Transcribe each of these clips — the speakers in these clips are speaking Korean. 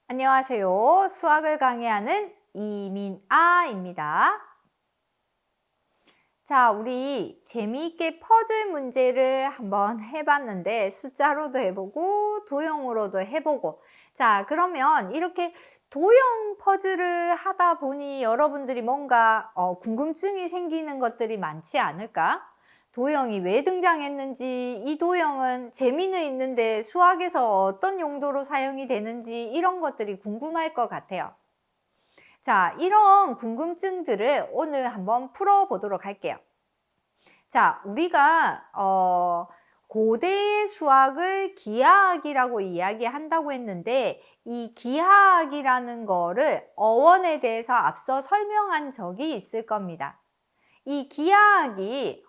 안녕하세요. 수학을 강의하는 이민아입니다. 자, 우리 재미있게 퍼즐 문제를 한번 해봤는데 숫자로도 해보고 도형으로도 해보고, 자, 그러면 이렇게 도형 퍼즐을 하다 보니 여러분들이 뭔가 궁금증이 생기는 것들이 많지 않을까? 도형이 왜 등장했는지, 이 도형은 재미는 있는데 수학에서 어떤 용도로 사용이 되는지 이런 것들이 궁금할 것 같아요. 자, 이런 궁금증들을 오늘 한번 풀어보도록 할게요. 자, 우리가 고대의 수학을 기하학이라고 이야기한다고 했는데, 이 기하학이라는 거를 어원에 대해서 앞서 설명한 적이 있을 겁니다. 이 기하학이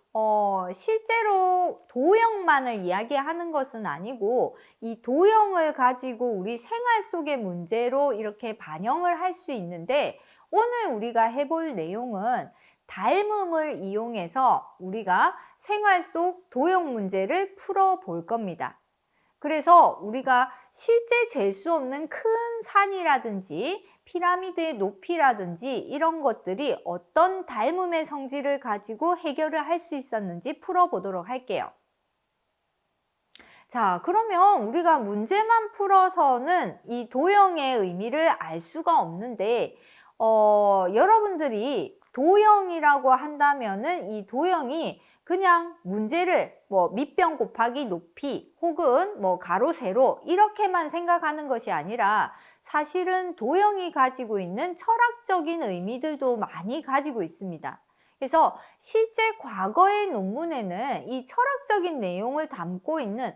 실제로 도형만을 이야기하는 것은 아니고, 이 도형을 가지고 우리 생활 속의 문제로 이렇게 반영을 할 수 있는데, 오늘 우리가 해볼 내용은 닮음을 이용해서 우리가 생활 속 도형 문제를 풀어볼 겁니다. 그래서 우리가 실제 잴 수 없는 큰 산이라든지 피라미드의 높이라든지 이런 것들이 어떤 닮음의 성질을 가지고 해결을 할 수 있었는지 풀어보도록 할게요. 자, 그러면 우리가 문제만 풀어서는 이 도형의 의미를 알 수가 없는데, 여러분들이 도형이라고 한다면은 이 도형이 그냥 문제를 뭐 밑변 곱하기 높이 혹은 뭐 가로 세로 이렇게만 생각하는 것이 아니라 사실은 도형이 가지고 있는 철학적인 의미들도 많이 가지고 있습니다. 그래서 실제 과거의 논문에는 이 철학적인 내용을 담고 있는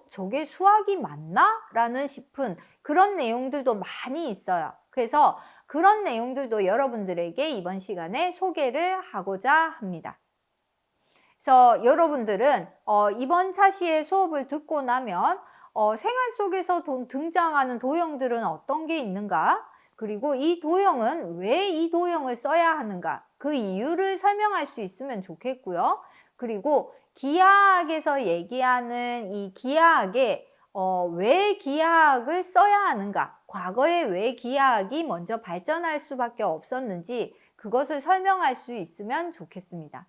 저게 수학이 맞나? 라는 싶은 그런 내용들도 많이 있어요. 그래서 그런 내용들도 여러분들에게 이번 시간에 소개를 하고자 합니다. 그래서 여러분들은 이번 차시의 수업을 듣고 나면 생활 속에서 등장하는 도형들은 어떤 게 있는가? 그리고 이 도형은 왜 이 도형을 써야 하는가? 그 이유를 설명할 수 있으면 좋겠고요. 그리고 기하학에서 얘기하는 이 기하학에 왜 기하학을 써야 하는가? 과거에 왜 기하학이 먼저 발전할 수밖에 없었는지 그것을 설명할 수 있으면 좋겠습니다.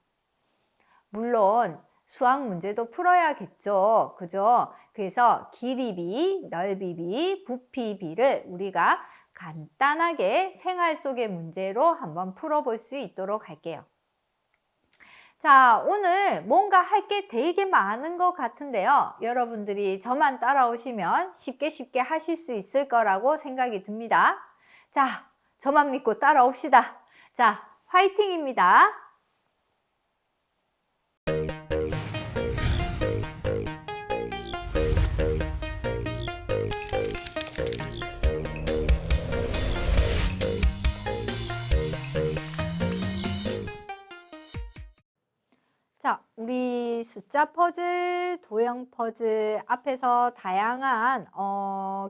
물론 수학 문제도 풀어야겠죠. 그죠? 그래서 길이비, 넓이비, 부피비를 우리가 간단하게 생활 속의 문제로 한번 풀어볼 수 있도록 할게요. 자, 오늘 뭔가 할 게 되게 많은 것 같은데요. 여러분들이 저만 따라오시면 쉽게 하실 수 있을 거라고 생각이 듭니다. 자, 저만 믿고 따라옵시다. 자, 화이팅입니다. 자, 우리 숫자 퍼즐, 도형 퍼즐 앞에서 다양한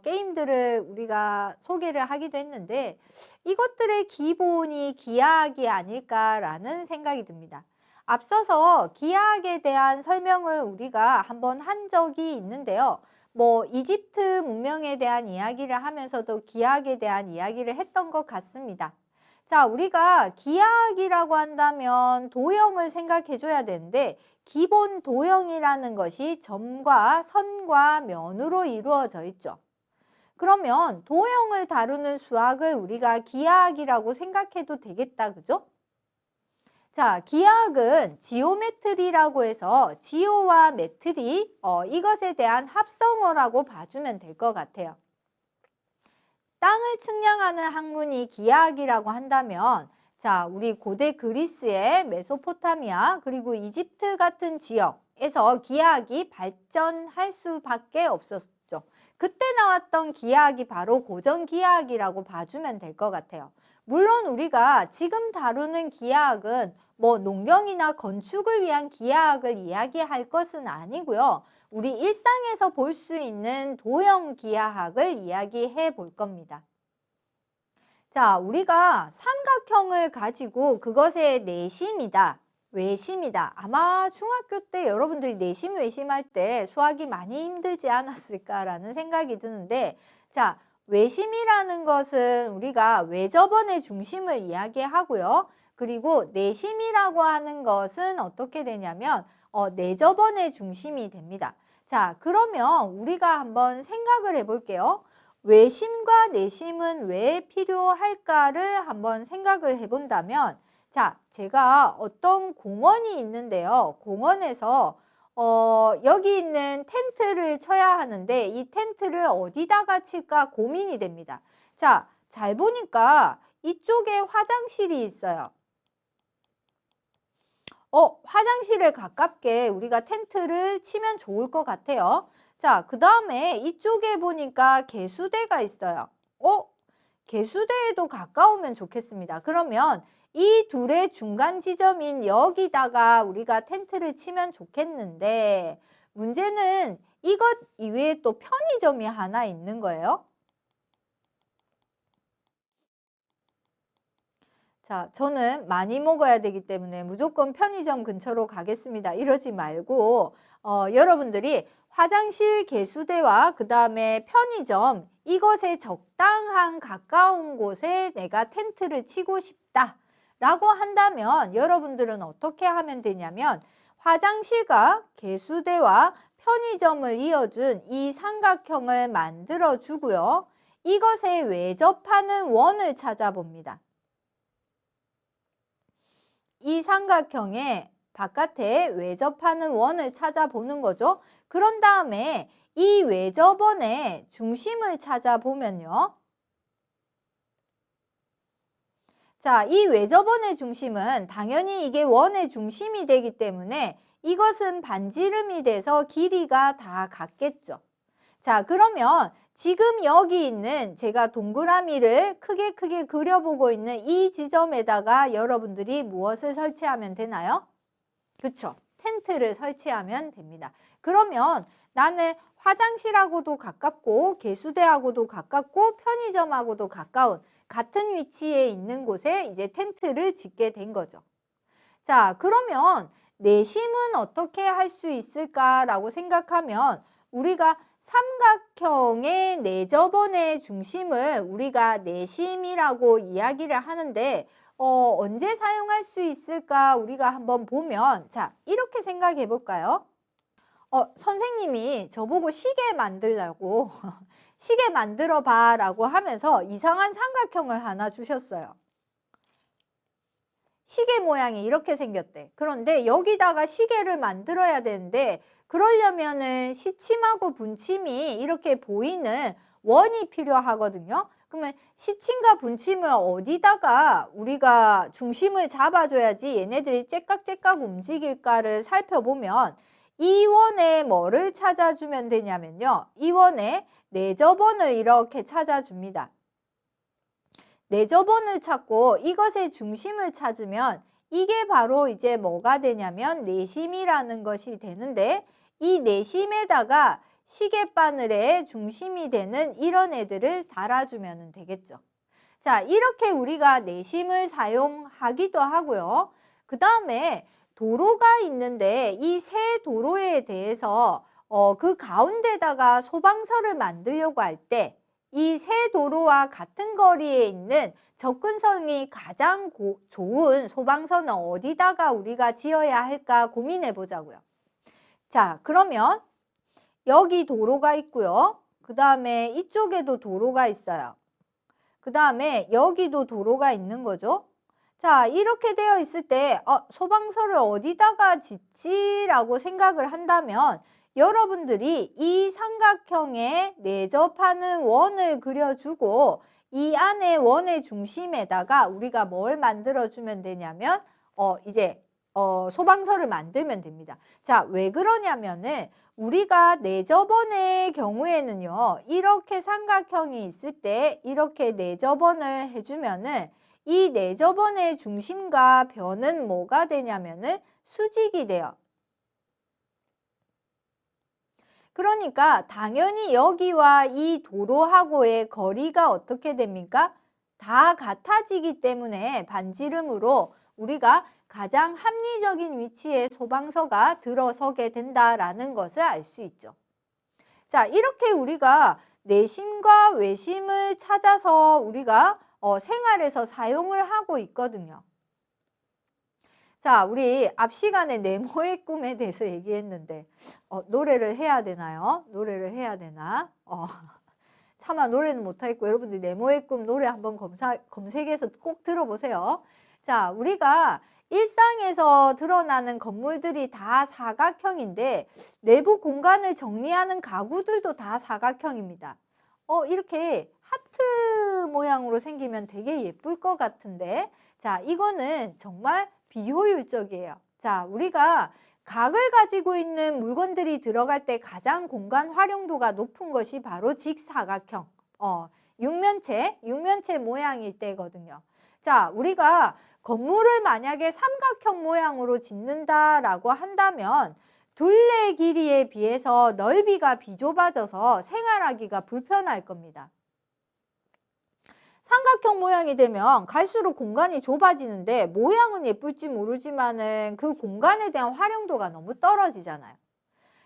게임들을 우리가 소개를 하기도 했는데 이것들의 기본이 기하학이 아닐까라는 생각이 듭니다. 앞서서 기하학에 대한 설명을 우리가 한번 한 적이 있는데요. 뭐 이집트 문명에 대한 이야기를 하면서도 기하학에 대한 이야기를 했던 것 같습니다. 자, 우리가 기하학이라고 한다면 도형을 생각해 줘야 되는데 기본 도형이라는 것이 점과 선과 면으로 이루어져 있죠. 그러면 도형을 다루는 수학을 우리가 기하학이라고 생각해도 되겠다, 그죠? 자, 기하학은 지오메트리라고 해서 지오와 메트리, 이것에 대한 합성어라고 봐주면 될 것 같아요. 땅을 측량하는 학문이 기하학이라고 한다면 자, 우리 고대 그리스의 메소포타미아 그리고 이집트 같은 지역에서 기하학이 발전할 수밖에 없었죠. 그때 나왔던 기하학이 바로 고전 기하학이라고 봐주면 될 것 같아요. 물론 우리가 지금 다루는 기하학은 뭐 농경이나 건축을 위한 기하학을 이야기할 것은 아니고요. 우리 일상에서 볼 수 있는 도형 기하학을 이야기해 볼 겁니다. 자, 우리가 삼각형을 가지고 그것의 내심이다, 외심이다. 아마 중학교 때 여러분들이 내심, 외심할 때 수학이 많이 힘들지 않았을까라는 생각이 드는데, 자, 외심이라는 것은 우리가 외접원의 중심을 이야기하고요. 그리고 내심이라고 하는 것은 어떻게 되냐면 내접원의 중심이 됩니다. 자, 그러면 우리가 한번 생각을 해볼게요. 외심과 내심은 왜 필요할까를 한번 생각을 해본다면, 자, 제가 어떤 공원이 있는데요. 공원에서 여기 있는 텐트를 쳐야 하는데 이 텐트를 어디다가 칠까 고민이 됩니다. 자, 잘 보니까 이쪽에 화장실이 있어요. 화장실에 가깝게 우리가 텐트를 치면 좋을 것 같아요. 자, 그 다음에 이쪽에 보니까 개수대가 있어요. 개수대에도 가까우면 좋겠습니다. 그러면 이 둘의 중간 지점인 여기다가 우리가 텐트를 치면 좋겠는데, 문제는 이것 이외에 또 편의점이 하나 있는 거예요. 자, 저는 많이 먹어야 되기 때문에 무조건 편의점 근처로 가겠습니다. 이러지 말고 여러분들이 화장실, 개수대와 그 다음에 편의점, 이것에 적당한 가까운 곳에 내가 텐트를 치고 싶다 라고 한다면 여러분들은 어떻게 하면 되냐면, 화장실과 개수대와 편의점을 이어준 이 삼각형을 만들어 주고요. 이것에 외접하는 원을 찾아봅니다. 이 삼각형의 바깥에 외접하는 원을 찾아보는 거죠. 그런 다음에 이 외접원의 중심을 찾아보면요. 자, 이 외접원의 중심은 당연히 이게 원의 중심이 되기 때문에 이것은 반지름이 돼서 길이가 다 같겠죠. 자, 그러면 지금 여기 있는 제가 동그라미를 크게 그려보고 있는 이 지점에다가 여러분들이 무엇을 설치하면 되나요? 그렇죠. 텐트를 설치하면 됩니다. 그러면 나는 화장실하고도 가깝고 개수대하고도 가깝고 편의점하고도 가까운 같은 위치에 있는 곳에 이제 텐트를 짓게 된 거죠. 자, 그러면 내심은 어떻게 할 수 있을까라고 생각하면 우리가 삼각형의 내접원의 중심을 우리가 내심이라고 이야기를 하는데 언제 사용할 수 있을까 우리가 한번 보면, 자, 이렇게 생각해 볼까요? 선생님이 저보고 시계 만들라고 시계 만들어 봐 라고 하면서 이상한 삼각형을 하나 주셨어요. 시계 모양이 이렇게 생겼대. 그런데 여기다가 시계를 만들어야 되는데 그러려면은 시침하고 분침이 이렇게 보이는 원이 필요하거든요. 그러면 시침과 분침을 어디다가 우리가 중심을 잡아줘야지 얘네들이 째깍째깍 움직일까를 살펴보면 이 원에 뭐를 찾아주면 되냐면요. 이 원에 내접원을 이렇게 찾아줍니다. 내접원을 찾고 이것의 중심을 찾으면 이게 바로 이제 뭐가 되냐면 내심이라는 것이 되는데, 이 내심에다가 시계바늘의 중심이 되는 이런 애들을 달아주면 되겠죠. 자, 이렇게 우리가 내심을 사용하기도 하고요. 그 다음에 도로가 있는데 이 세 도로에 대해서 그 가운데다가 소방서를 만들려고 할 때 이 세 도로와 같은 거리에 있는 접근성이 가장 좋은 소방서는 어디다가 우리가 지어야 할까 고민해 보자고요. 자, 그러면 여기 도로가 있고요. 그 다음에 이쪽에도 도로가 있어요. 그 다음에 여기도 도로가 있는 거죠. 자, 이렇게 되어 있을 때 소방서를 어디다가 짓지라고 생각을 한다면 여러분들이 이 삼각형에 내접하는 원을 그려주고 이 안에 원의 중심에다가 우리가 뭘 만들어주면 되냐면 이제 소방서를 만들면 됩니다. 자, 왜 그러냐면은 우리가 내접원의 경우에는요, 이렇게 삼각형이 있을 때 이렇게 내접원을 해주면은 이 내저번의 중심과 변은 뭐가 되냐면은 수직이 돼요. 그러니까 당연히 여기와 이 도로하고의 거리가 어떻게 됩니까? 다 같아지기 때문에 반지름으로 우리가 가장 합리적인 위치에 소방서가 들어서게 된다라는 것을 알 수 있죠. 자, 이렇게 우리가 내심과 외심을 찾아서 우리가 생활에서 사용을 하고 있거든요. 자, 우리 앞 시간에 네모의 꿈에 대해서 얘기했는데 노래를 해야 되나요? 노래를 해야 되나? 차마 노래는 못하겠고 여러분들 네모의 꿈 노래 한번 검색해서 꼭 들어보세요. 자, 우리가 일상에서 드러나는 건물들이 다 사각형인데 내부 공간을 정리하는 가구들도 다 사각형입니다. 이렇게 하트 모양으로 생기면 되게 예쁠 것 같은데 자, 이거는 정말 비효율적이에요. 자, 우리가 각을 가지고 있는 물건들이 들어갈 때 가장 공간 활용도가 높은 것이 바로 직사각형, 육면체 모양일 때거든요. 자, 우리가 건물을 만약에 삼각형 모양으로 짓는다라고 한다면 둘레 길이에 비해서 넓이가 비좁아져서 생활하기가 불편할 겁니다. 삼각형 모양이 되면 갈수록 공간이 좁아지는데 모양은 예쁠지 모르지만은 그 공간에 대한 활용도가 너무 떨어지잖아요.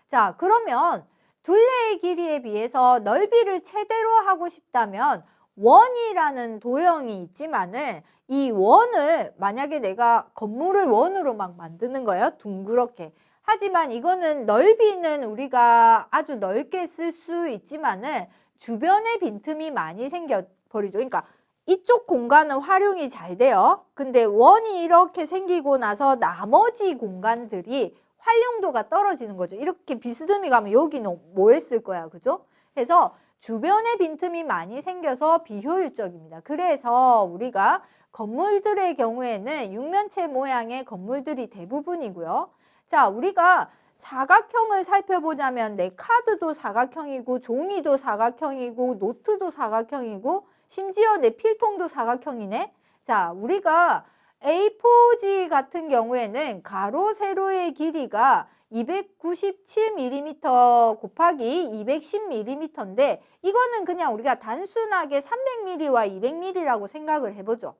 자, 그러면 둘레의 길이에 비해서 넓이를 최대로 하고 싶다면 원이라는 도형이 있지만은 이 원을 만약에 내가 건물을 원으로 막 만드는 거예요. 둥그렇게. 하지만 이거는 넓이는 우리가 아주 넓게 쓸 수 있지만은 주변에 빈틈이 많이 생겨버리죠. 그러니까 이쪽 공간은 활용이 잘 돼요. 근데 원이 이렇게 생기고 나서 나머지 공간들이 활용도가 떨어지는 거죠. 이렇게 비스듬히 가면 여기는 뭐 했을 거야. 그죠? 그래서 주변에 빈틈이 많이 생겨서 비효율적입니다. 그래서 우리가 건물들의 경우에는 육면체 모양의 건물들이 대부분이고요. 자, 우리가 사각형을 살펴보자면 내 카드도 사각형이고 종이도 사각형이고 노트도 사각형이고 심지어 내 필통도 사각형이네. 자, 우리가 A4지 같은 경우에는 가로 세로의 길이가 297mm 곱하기 210mm인데 이거는 그냥 우리가 단순하게 300mm와 200mm라고 생각을 해보죠.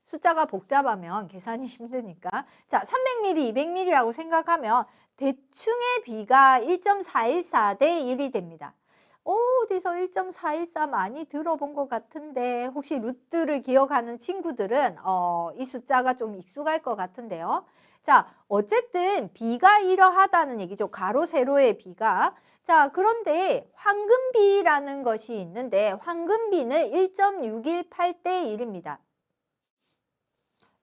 숫자가 복잡하면 계산이 힘드니까. 자, 300mm, 200mm라고 생각하면 대충의 비가 1.414 대 1이 됩니다. 어디서 1.414 많이 들어본 것 같은데 혹시 루트를 기억하는 친구들은 이 숫자가 좀 익숙할 것 같은데요. 자, 어쨌든 비가 이러하다는 얘기죠. 가로 세로의 비가. 자, 그런데 황금비라는 것이 있는데 황금비는 1.618 대 1입니다.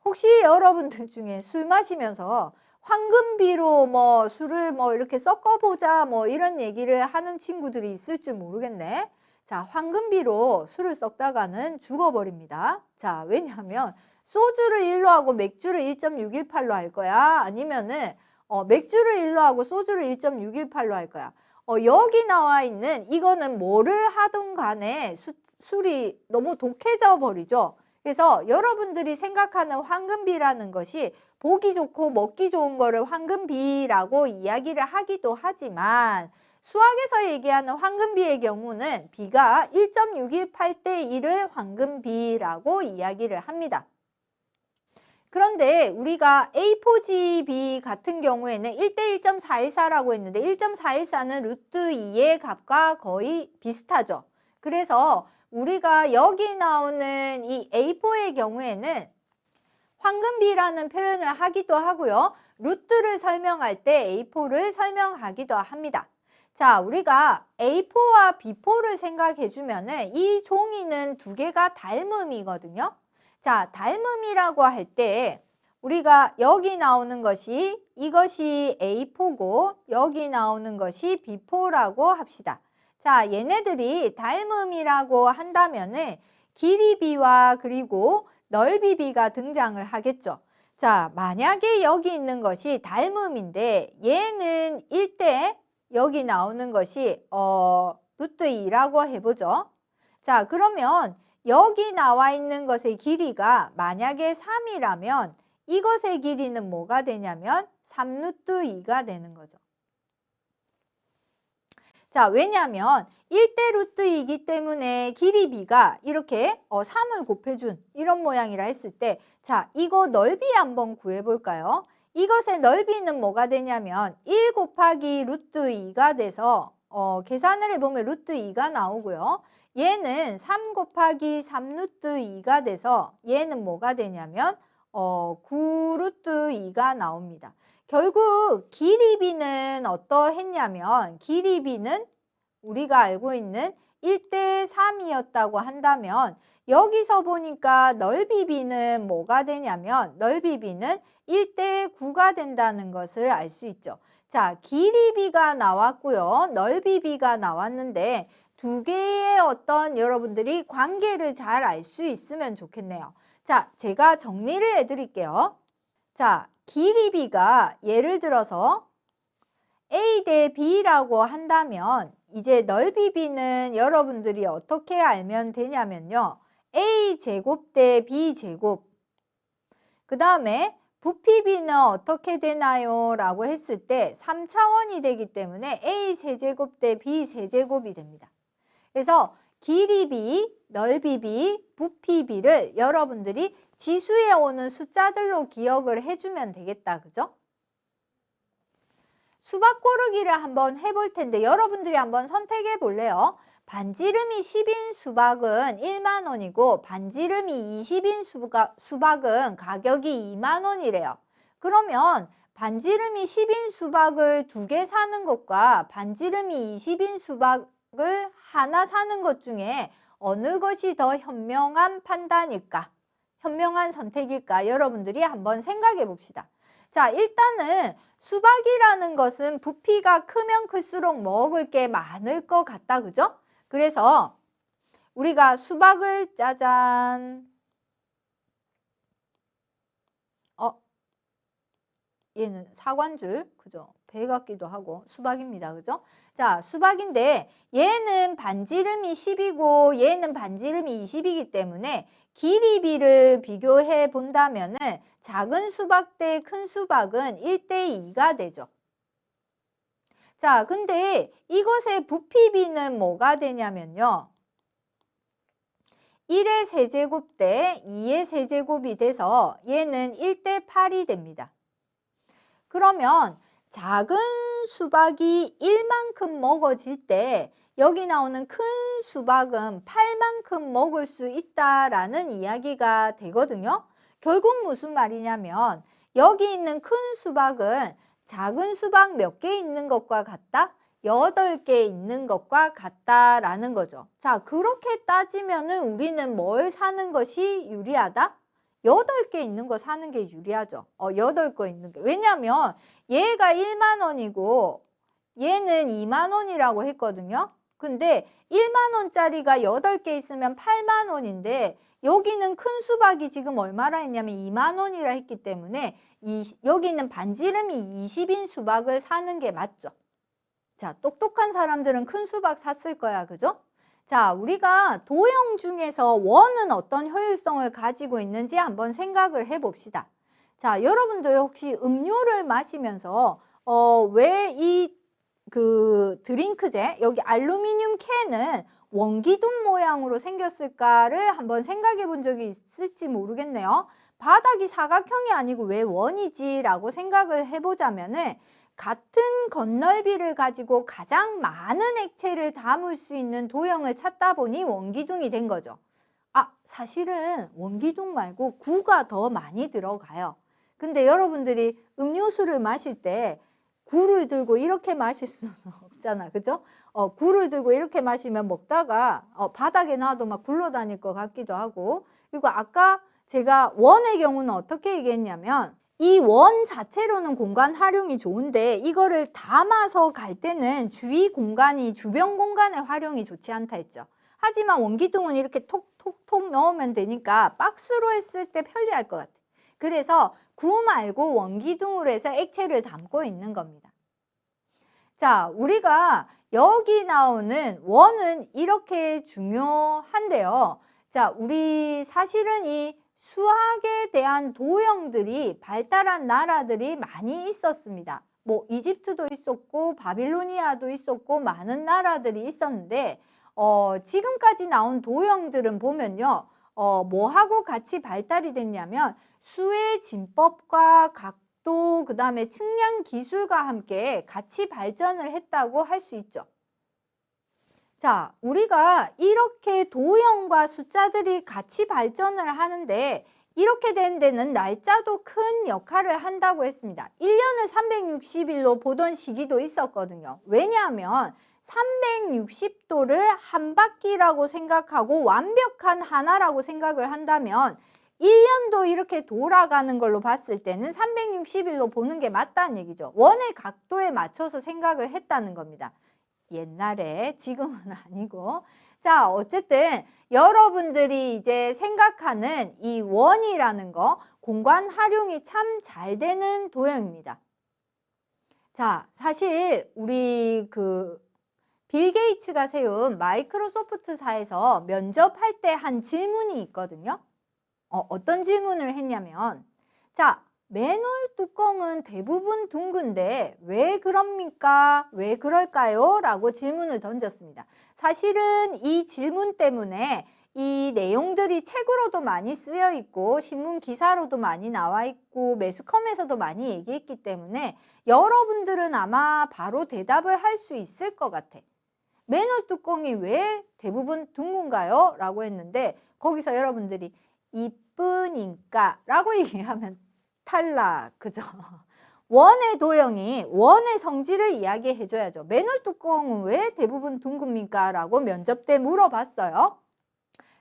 혹시 여러분들 중에 술 마시면서 황금비로 뭐 술을 뭐 이렇게 섞어보자 뭐 이런 얘기를 하는 친구들이 있을 줄 모르겠네. 자, 황금비로 술을 섞다가는 죽어버립니다. 자, 왜냐하면 소주를 1로 하고 맥주를 1.618로 할 거야? 아니면은 맥주를 1로 하고 소주를 1.618로 할 거야? 여기 나와 있는 이거는 뭐를 하든 간에 술이 너무 독해져 버리죠. 그래서 여러분들이 생각하는 황금비라는 것이 보기 좋고 먹기 좋은 거를 황금비라고 이야기를 하기도 하지만 수학에서 얘기하는 황금비의 경우는 비가 1.618 대 1을 황금비라고 이야기를 합니다. 그런데 우리가 A4GB 같은 경우에는 1대 1.414라고 했는데 1.414는 루트 2의 값과 거의 비슷하죠. 그래서 우리가 여기 나오는 이 A4의 경우에는 황금비라는 표현을 하기도 하고요. 루트를 설명할 때 A4를 설명하기도 합니다. 자, 우리가 A4와 B4를 생각해 주면은 이 종이는 두 개가 닮음이거든요. 자, 닮음이라고 할 때 우리가 여기 나오는 것이 이것이 A4고 여기 나오는 것이 B4라고 합시다. 자, 얘네들이 닮음이라고 한다면은 길이비와 그리고 넓이비가 등장을 하겠죠. 자, 만약에 여기 있는 것이 닮음인데 얘는 1대 여기 나오는 것이 루트 2라고 해보죠. 자, 그러면 여기 나와 있는 것의 길이가 만약에 3이라면 이것의 길이는 뭐가 되냐면 3루트 2가 되는 거죠. 자, 왜냐하면 1대 루트 2이기 때문에 길이 b가 이렇게 3을 곱해준 이런 모양이라 했을 때, 자, 이거 넓이 한번 구해볼까요? 이것의 넓이는 뭐가 되냐면 1 곱하기 루트 2가 돼서 계산을 해보면 루트 2가 나오고요. 얘는 3 곱하기 3 루트 2가 돼서 얘는 뭐가 되냐면 9 루트 2가 나옵니다. 결국 길이 b는 어떠했냐면 길이 b는 우리가 알고 있는 1대 3이었다고 한다면 여기서 보니까 넓이 b는 뭐가 되냐면 넓이 b는 1대 9가 된다는 것을 알 수 있죠. 자, 길이 b가 나왔고요. 넓이 b가 나왔는데 두 개의 어떤 여러분들이 관계를 잘 알 수 있으면 좋겠네요. 자, 제가 정리를 해드릴게요. 자, 길이 b가 예를 들어서 A 대 B라고 한다면 이제 넓이 b는 여러분들이 어떻게 알면 되냐면요. A 제곱 대 B 제곱. 그 다음에 부피 b는 어떻게 되나요? 라고 했을 때 3차원이 되기 때문에 A 세제곱 대 B 세제곱이 됩니다. 그래서 길이 b, 넓이 b, 부피 b를 여러분들이 지수에 오는 숫자들로 기억을 해주면 되겠다. 그죠? 수박 고르기를 한번 해볼 텐데 여러분들이 한번 선택해 볼래요? 반지름이 10인 수박은 1만 원이고 반지름이 20인 수박은 가격이 2만 원이래요. 그러면 반지름이 10인 수박을 2개 사는 것과 반지름이 20인 수박을 하나 사는 것 중에 어느 것이 더 현명한 판단일까? 현명한 선택일까? 여러분들이 한번 생각해 봅시다. 자, 일단은 수박이라는 것은 부피가 크면 클수록 먹을 게 많을 것 같다. 그죠? 그래서 우리가 수박을 짜잔. 얘는 사과줄. 그죠? 배 같기도 하고 수박입니다. 그죠? 자, 수박인데 얘는 반지름이 10이고 얘는 반지름이 20이기 때문에 길이 b를 비교해 본다면은 작은 수박 대 큰 수박은 1대 2가 되죠. 자, 근데 이것의 부피 b는 뭐가 되냐면요. 1의 세제곱 대 2의 세제곱이 돼서 얘는 1대 8이 됩니다. 그러면 작은 수박이 1만큼 먹어질 때 여기 나오는 큰 수박은 8만큼 먹을 수 있다라는 이야기가 되거든요. 결국 무슨 말이냐면 여기 있는 큰 수박은 작은 수박 몇 개 있는 것과 같다? 8개 있는 것과 같다라는 거죠. 자, 그렇게 따지면은 우리는 뭘 사는 것이 유리하다? 8개 있는 거 사는 게 유리하죠. 8개 있는 게. 왜냐면 얘가 1만 원이고 얘는 2만 원이라고 했거든요. 근데 1만 원짜리가 8개 있으면 8만 원인데 여기는 큰 수박이 지금 얼마나 했냐면 2만 원이라 했기 때문에 여기는 반지름이 20인 수박을 사는 게 맞죠. 자, 똑똑한 사람들은 큰 수박 샀을 거야. 그죠? 자, 우리가 도형 중에서 원은 어떤 효율성을 가지고 있는지 한번 생각을 해봅시다. 자, 여러분들 혹시 음료를 마시면서 왜 이 드링크제 여기 알루미늄 캔은 원기둥 모양으로 생겼을까를 한번 생각해 본 적이 있을지 모르겠네요. 바닥이 사각형이 아니고 왜 원이지? 라고 생각을 해보자면은 같은 건널비를 가지고 가장 많은 액체를 담을 수 있는 도형을 찾다 보니 원기둥이 된 거죠. 아, 사실은 원기둥 말고 구가 더 많이 들어가요. 근데 여러분들이 음료수를 마실 때 구를 들고 이렇게 마실 수는 없잖아. 그죠? 구를 들고 이렇게 마시면 먹다가 바닥에 놔도 막 굴러다닐 것 같기도 하고. 그리고 아까 제가 원의 경우는 어떻게 얘기했냐면 이 원 자체로는 공간 활용이 좋은데 이거를 담아서 갈 때는 주변 공간의 활용이 좋지 않다 했죠. 하지만 원기둥은 이렇게 톡톡톡 넣으면 되니까 박스로 했을 때 편리할 것 같아요. 그래서 구 말고 원기둥으로 해서 액체를 담고 있는 겁니다. 자, 우리가 여기 나오는 원은 이렇게 중요한데요. 자, 우리 사실은 이 수학에 대한 도형들이 발달한 나라들이 많이 있었습니다. 뭐 이집트도 있었고 바빌로니아도 있었고 많은 나라들이 있었는데 지금까지 나온 도형들은 보면요. 뭐하고 같이 발달이 됐냐면 수의 진법과 각도, 그 다음에 측량 기술과 함께 같이 발전을 했다고 할 수 있죠. 자, 우리가 이렇게 도형과 숫자들이 같이 발전을 하는데 이렇게 된 데는 날짜도 큰 역할을 한다고 했습니다. 1년을 360일로 보던 시기도 있었거든요. 왜냐하면 360도를 한 바퀴라고 생각하고 완벽한 하나라고 생각을 한다면 1년도 이렇게 돌아가는 걸로 봤을 때는 360일로 보는 게 맞다는 얘기죠. 원의 각도에 맞춰서 생각을 했다는 겁니다. 옛날에, 지금은 아니고. 자, 어쨌든 여러분들이 이제 생각하는 이 원이라는 거, 공간 활용이 참 잘 되는 도형입니다. 자, 사실 우리 빌 게이츠가 세운 마이크로소프트사에서 면접할 때 한 질문이 있거든요. 어떤 질문을 했냐면, 자, 맨홀 뚜껑은 대부분 둥근데 왜 그럽니까? 왜 그럴까요? 라고 질문을 던졌습니다. 사실은 이 질문 때문에 이 내용들이 책으로도 많이 쓰여 있고 신문 기사로도 많이 나와 있고 매스컴에서도 많이 얘기했기 때문에 여러분들은 아마 바로 대답을 할 수 있을 것 같아. 맨홀 뚜껑이 왜 대부분 둥근가요? 라고 했는데 거기서 여러분들이 이쁘니까 라고 얘기하면 탈락, 그죠? 원의 도형이 원의 성질을 이야기해 줘야죠. 맨홀 뚜껑은 왜 대부분 둥급니까? 라고 면접 때 물어봤어요.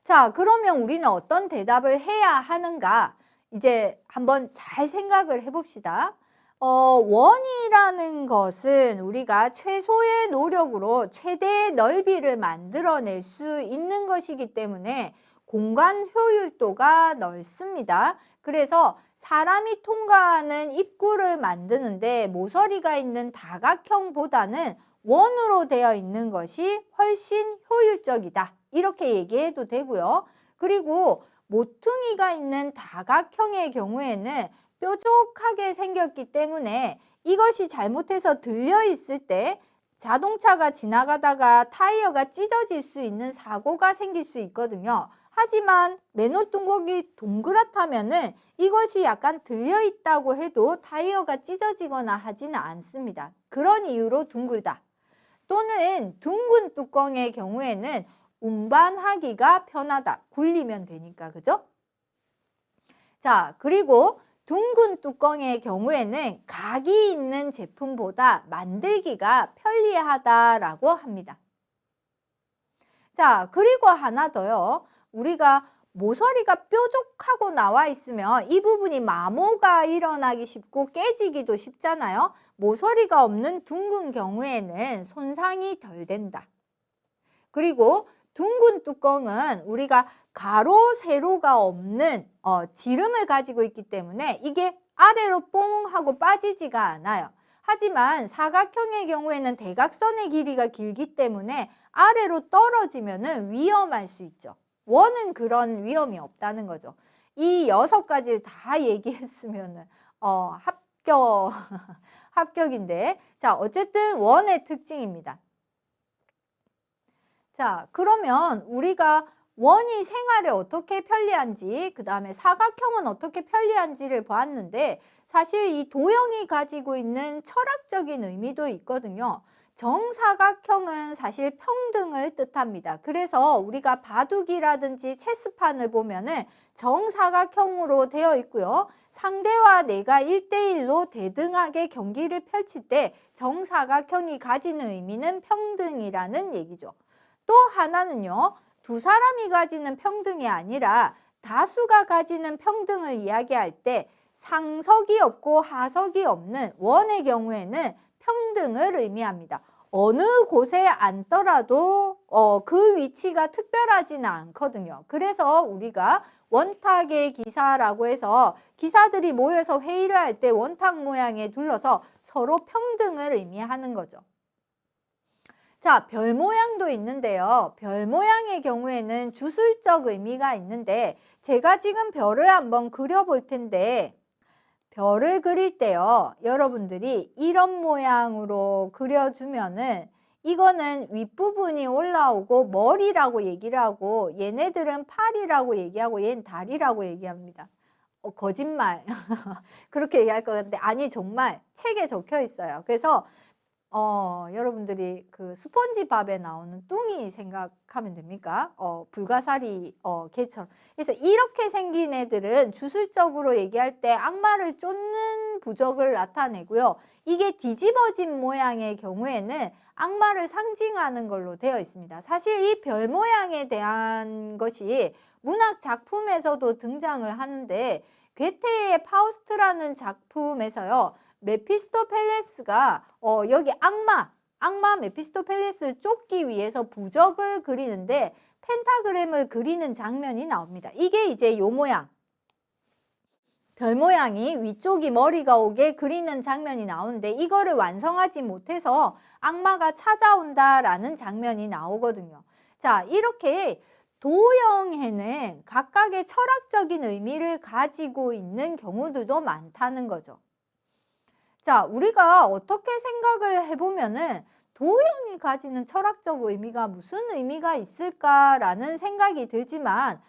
자, 그러면 우리는 어떤 대답을 해야 하는가? 이제 한번 잘 생각을 해봅시다. 원이라는 것은 우리가 최소의 노력으로 최대의 넓이를 만들어낼 수 있는 것이기 때문에 공간 효율도가 넓습니다. 그래서 사람이 통과하는 입구를 만드는데 모서리가 있는 다각형보다는 원으로 되어 있는 것이 훨씬 효율적이다. 이렇게 얘기해도 되고요. 그리고 모퉁이가 있는 다각형의 경우에는 뾰족하게 생겼기 때문에 이것이 잘못해서 들려 있을 때 자동차가 지나가다가 타이어가 찢어질 수 있는 사고가 생길 수 있거든요. 하지만 맨홀 뚜껑이 동그랗다면은 이것이 약간 들려 있다고 해도 타이어가 찢어지거나 하지는 않습니다. 그런 이유로 둥글다. 또는 둥근 뚜껑의 경우에는 운반하기가 편하다. 굴리면 되니까, 그죠? 자, 그리고 둥근 뚜껑의 경우에는 각이 있는 제품보다 만들기가 편리하다라고 합니다. 자, 그리고 하나 더요. 우리가 모서리가 뾰족하고 나와 있으면 이 부분이 마모가 일어나기 쉽고 깨지기도 쉽잖아요. 모서리가 없는 둥근 경우에는 손상이 덜 된다. 그리고 둥근 뚜껑은 우리가 가로, 세로가 없는 지름을 가지고 있기 때문에 이게 아래로 뽕 하고 빠지지가 않아요. 하지만 사각형의 경우에는 대각선의 길이가 길기 때문에 아래로 떨어지면 위험할 수 있죠. 원은 그런 위험이 없다는 거죠. 이 6가지를 다 얘기했으면 합격인데, 자, 어쨌든 원의 특징입니다. 자, 그러면 우리가 원이 생활에 어떻게 편리한지, 그 다음에 사각형은 어떻게 편리한지를 보았는데 사실 이 도형이 가지고 있는 철학적인 의미도 있거든요. 정사각형은 사실 평등을 뜻합니다. 그래서 우리가 바둑이라든지 체스판을 보면은 정사각형으로 되어 있고요. 상대와 내가 1대1로 대등하게 경기를 펼칠 때 정사각형이 가지는 의미는 평등이라는 얘기죠. 또 하나는요. 두 사람이 가지는 평등이 아니라 다수가 가지는 평등을 이야기할 때 상석이 없고 하석이 없는 원의 경우에는 평등을 의미합니다. 어느 곳에 앉더라도 그 위치가 특별하지는 않거든요. 그래서 우리가 원탁의 기사라고 해서 기사들이 모여서 회의를 할 때 원탁 모양에 둘러서 서로 평등을 의미하는 거죠. 자, 별 모양도 있는데요. 별 모양의 경우에는 주술적 의미가 있는데 제가 지금 별을 한번 그려볼 텐데 별을 그릴 때요. 여러분들이 이런 모양으로 그려주면은 이거는 윗부분이 올라오고 머리라고 얘기를 하고 얘네들은 팔이라고 얘기하고 얘는 다리라고 얘기합니다. 거짓말. 그렇게 얘기할 것 같은데 아니 정말 책에 적혀 있어요. 그래서 여러분들이 그 스폰지밥에 나오는 뚱이 생각하면 됩니까? 불가사리 개처럼. 그래서 이렇게 생긴 애들은 주술적으로 얘기할 때 악마를 쫓는 부적을 나타내고요. 이게 뒤집어진 모양의 경우에는 악마를 상징하는 걸로 되어 있습니다. 사실 이 별 모양에 대한 것이 문학 작품에서도 등장을 하는데 괴테의 파우스트라는 작품에서요. 메피스토펠레스가 여기 악마 메피스토펠레스를 쫓기 위해서 부적을 그리는데 펜타그램을 그리는 장면이 나옵니다. 이게 이제 요 모양. 별 모양이 위쪽이 머리가 오게 그리는 장면이 나오는데 이거를 완성하지 못해서 악마가 찾아온다라는 장면이 나오거든요. 자, 이렇게 도형에는 각각의 철학적인 의미를 가지고 있는 경우들도 많다는 거죠. 자, 우리가 어떻게 생각을 해보면은 도형이 가지는 철학적 의미가 무슨 의미가 있을까라는 생각이 들지만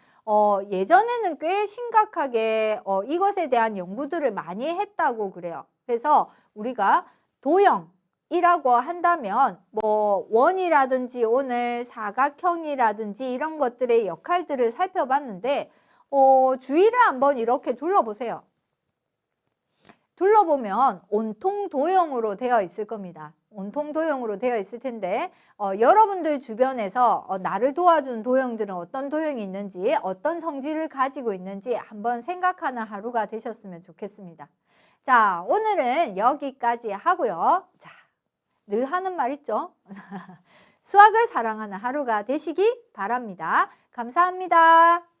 예전에는 꽤 심각하게 이것에 대한 연구들을 많이 했다고 그래요. 그래서 우리가 도형이라고 한다면 뭐 원이라든지 오늘 사각형이라든지 이런 것들의 역할들을 살펴봤는데 주위를 한번 이렇게 둘러보세요. 둘러보면 온통 도형으로 되어 있을 겁니다. 온통 도형으로 되어 있을 텐데 여러분들 주변에서 나를 도와준 도형들은 어떤 도형이 있는지 어떤 성질을 가지고 있는지 한번 생각하는 하루가 되셨으면 좋겠습니다. 자, 오늘은 여기까지 하고요. 자, 늘 하는 말 있죠? 수학을 사랑하는 하루가 되시기 바랍니다. 감사합니다.